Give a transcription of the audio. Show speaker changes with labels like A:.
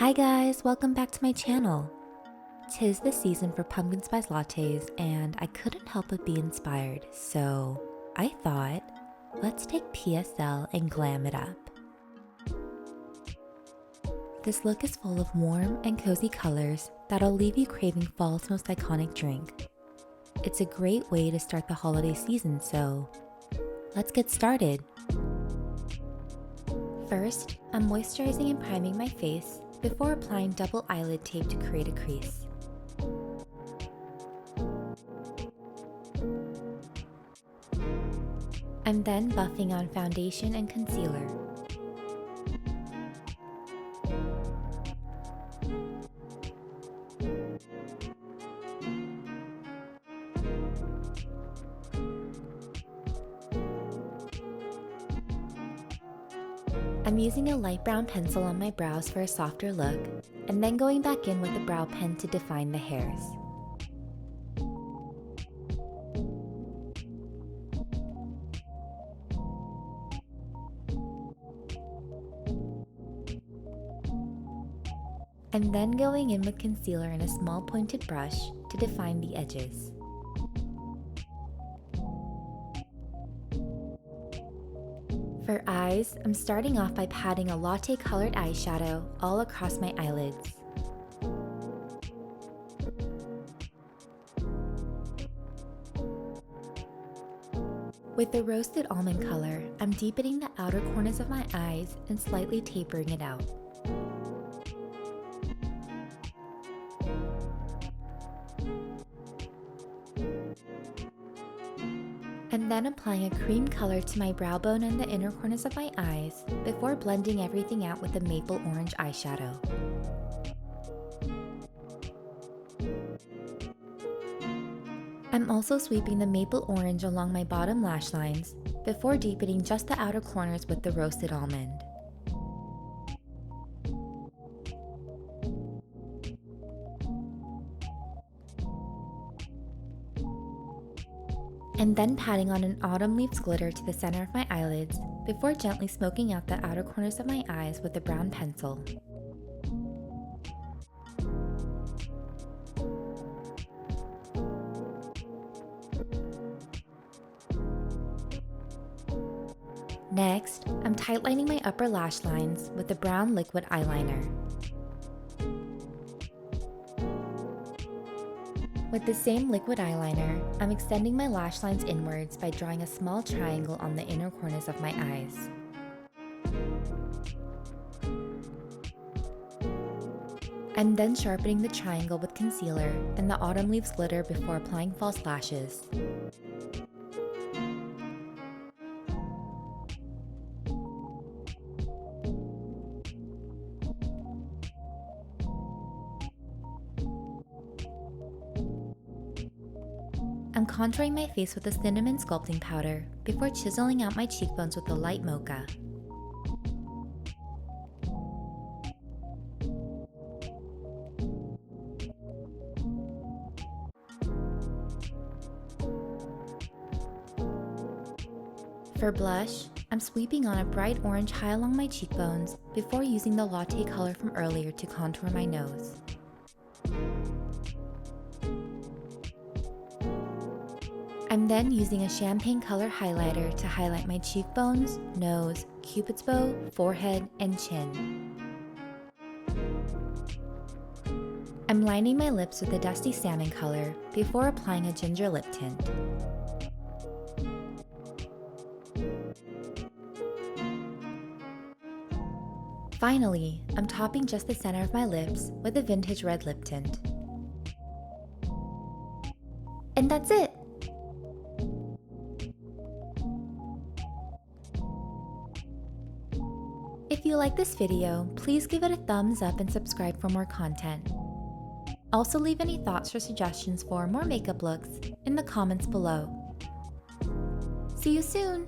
A: Hi guys, welcome back to my channel. 'Tis the season for pumpkin spice lattes and I couldn't help but be inspired, so I thought, let's take PSL and glam it up. This look is full of warm and cozy colors that'll leave you craving fall's most iconic drink. It's a great way to start the holiday season, so let's get started. First, I'm moisturizing and priming my face before applying double eyelid tape to create a crease. I'm then buffing on foundation and concealer. I'm using a light brown pencil on my brows for a softer look, and then going back in with a brow pen to define the hairs. I'm then going in with concealer and a small pointed brush to define the edges. For eyes, I'm starting off by patting a latte colored eyeshadow all across my eyelids. With the roasted almond color, I'm deepening the outer corners of my eyes and slightly tapering it out. And then applying a cream color to my brow bone and the inner corners of my eyes before blending everything out with a maple orange eyeshadow. I'm also sweeping the maple orange along my bottom lash lines before deepening just the outer corners with the roasted almond. And then patting on an autumn leaves glitter to the center of my eyelids before gently smoking out the outer corners of my eyes with a brown pencil. Next, I'm tightlining my upper lash lines with a brown liquid eyeliner. With the same liquid eyeliner, I'm extending my lash lines inwards by drawing a small triangle on the inner corners of my eyes. I'm then sharpening the triangle with concealer and the autumn leaves glitter before applying false lashes. I'm contouring my face with a cinnamon sculpting powder before chiseling out my cheekbones with a light mocha. For blush, I'm sweeping on a bright orange high along my cheekbones before using the latte color from earlier to contour my nose. I'm then using a champagne color highlighter to highlight my cheekbones, nose, cupid's bow, forehead, and chin. I'm lining my lips with a dusty salmon color before applying a ginger lip tint. Finally, I'm topping just the center of my lips with a vintage red lip tint. And that's it! If you like this video, please give it a thumbs up and subscribe for more content. Also leave any thoughts or suggestions for more makeup looks in the comments below. See you soon!